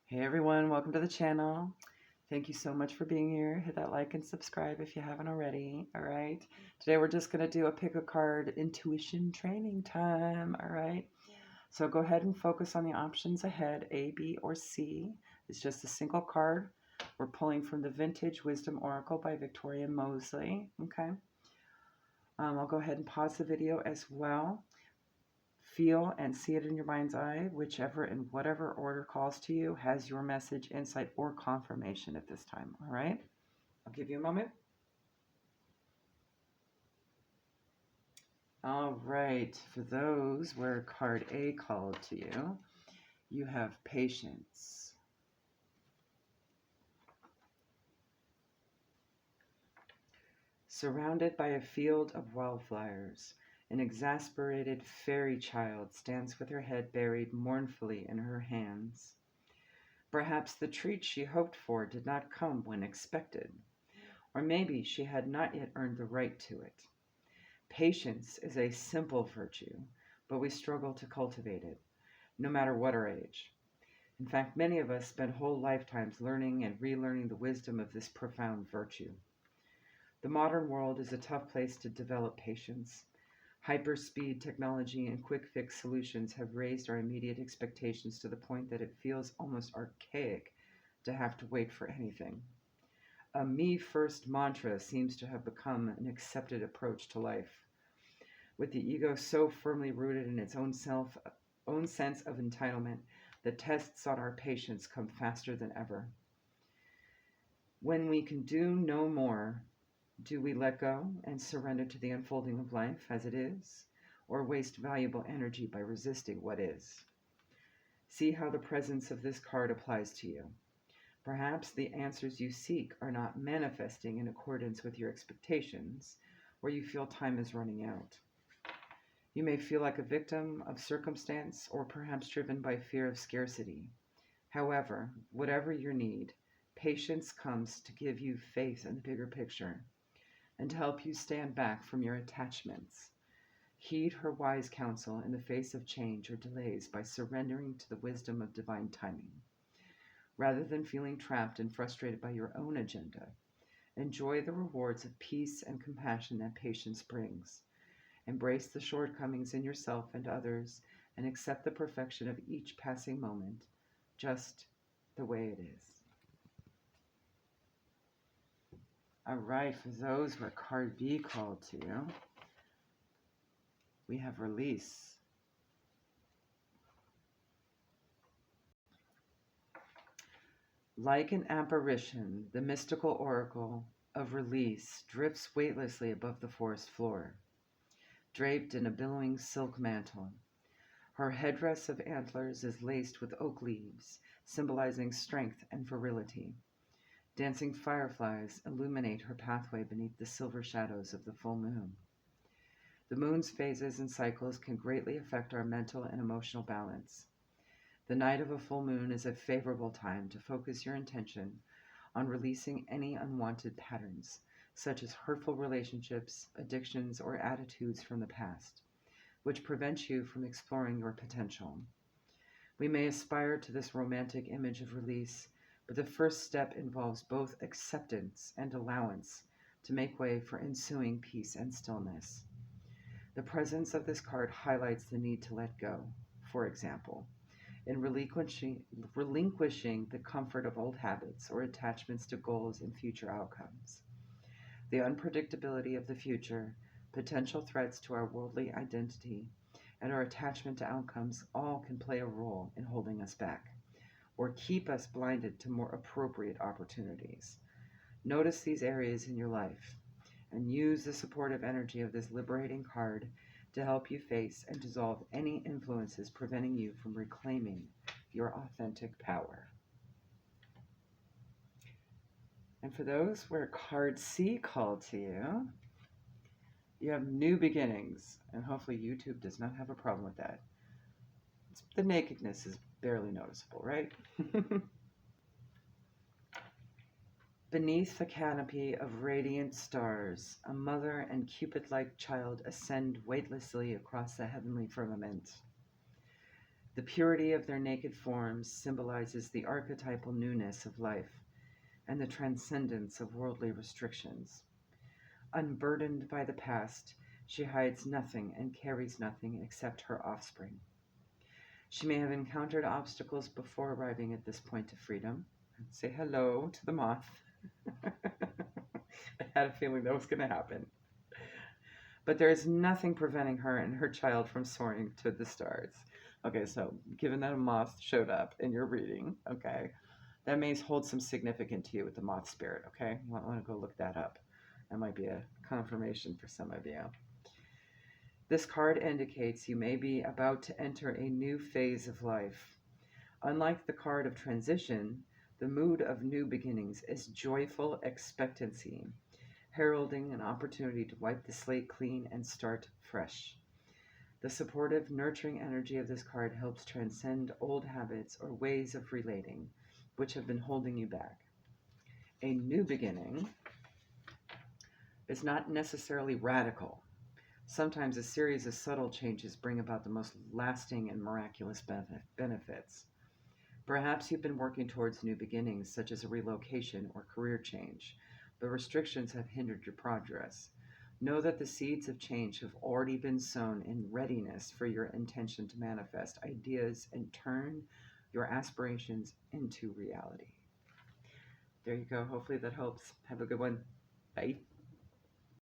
Hey everyone, welcome to the channel. Thank you so much for being here. Hit that like and subscribe if you haven't already. All right. Today we're just going to do a pick a card intuition training time. All right. So go ahead and focus on the options ahead, A, B, or C. It's just a single card. We're pulling from the Vintage Wisdom Oracle by Victoria Mosley. Okay. I'll go ahead and pause the video as well. Feel and see it in your mind's eye, whichever and whatever order calls to you has your message, insight, or confirmation at this time. All right. I'll give you a moment. All right. For those where card A called to you, you have patience. Surrounded by a field of wildflowers, an exasperated fairy child stands with her head buried mournfully in her hands. Perhaps the treat she hoped for did not come when expected, or maybe she had not yet earned the right to it. Patience is a simple virtue, but we struggle to cultivate it, no matter what our age. In fact, many of us spend whole lifetimes learning and relearning the wisdom of this profound virtue. The modern world is a tough place to develop patience. Hyper-speed technology and quick-fix solutions have raised our immediate expectations to the point that it feels almost archaic to have to wait for anything. A me first mantra seems to have become an accepted approach to life. With the ego so firmly rooted in its own sense of entitlement, the tests on our patience come faster than ever. When we can do no more, do we let go and surrender to the unfolding of life as it is, or waste valuable energy by resisting what is? See how the presence of this card applies to you. Perhaps the answers you seek are not manifesting in accordance with your expectations, or you feel time is running out. You may feel like a victim of circumstance, or perhaps driven by fear of scarcity. However, whatever your need, patience comes to give you faith in the bigger picture and to help you stand back from your attachments. Heed her wise counsel in the face of change or delays by surrendering to the wisdom of divine timing. Rather than feeling trapped and frustrated by your own agenda, enjoy the rewards of peace and compassion that patience brings. Embrace the shortcomings in yourself and others, and accept the perfection of each passing moment, just the way it is. All right, for those where card B called to you, we have release. Like an apparition, the mystical oracle of release drifts weightlessly above the forest floor, draped in a billowing silk mantle. Her headdress of antlers is laced with oak leaves, symbolizing strength and virility. Dancing fireflies illuminate her pathway beneath the silver shadows of the full moon. The moon's phases and cycles can greatly affect our mental and emotional balance. The night of a full moon is a favorable time to focus your intention on releasing any unwanted patterns, such as hurtful relationships, addictions, or attitudes from the past, which prevent you from exploring your potential. We may aspire to this romantic image of release, but the first step involves both acceptance and allowance to make way for ensuing peace and stillness. The presence of this card highlights the need to let go, for example, in relinquishing the comfort of old habits or attachments to goals and future outcomes. The unpredictability of the future, potential threats to our worldly identity, and our attachment to outcomes all can play a role in holding us back or keep us blinded to more appropriate opportunities. Notice these areas in your life and use the supportive energy of this liberating card to help you face and dissolve any influences preventing you from reclaiming your authentic power. And for those where card C called to you, you have new beginnings, and hopefully YouTube does not have a problem with that. The nakedness is barely noticeable, right? Beneath the canopy of radiant stars, a mother and Cupid-like child ascend weightlessly across the heavenly firmament. The purity of their naked forms symbolizes the archetypal newness of life and the transcendence of worldly restrictions. Unburdened by the past, she hides nothing and carries nothing except her offspring. She may have encountered obstacles before arriving at this point of freedom. Say hello to the moth. I had a feeling that was going to happen. But there is nothing preventing her and her child from soaring to the stars. Okay, so given that a moth showed up in your reading, okay, that may hold some significance to you with the moth spirit, okay? You want to go look that up. That might be a confirmation for some of you. This card indicates you may be about to enter a new phase of life. Unlike the card of transition, the mood of new beginnings is joyful expectancy, heralding an opportunity to wipe the slate clean and start fresh. The supportive, nurturing energy of this card helps transcend old habits or ways of relating, which have been holding you back. A new beginning is not necessarily radical. Sometimes a series of subtle changes bring about the most lasting and miraculous benefits. Perhaps you've been working towards new beginnings, such as a relocation or career change, but restrictions have hindered your progress. Know that the seeds of change have already been sown in readiness for your intention to manifest ideas and turn your aspirations into reality. There you go. Hopefully that helps. Have a good one. Bye.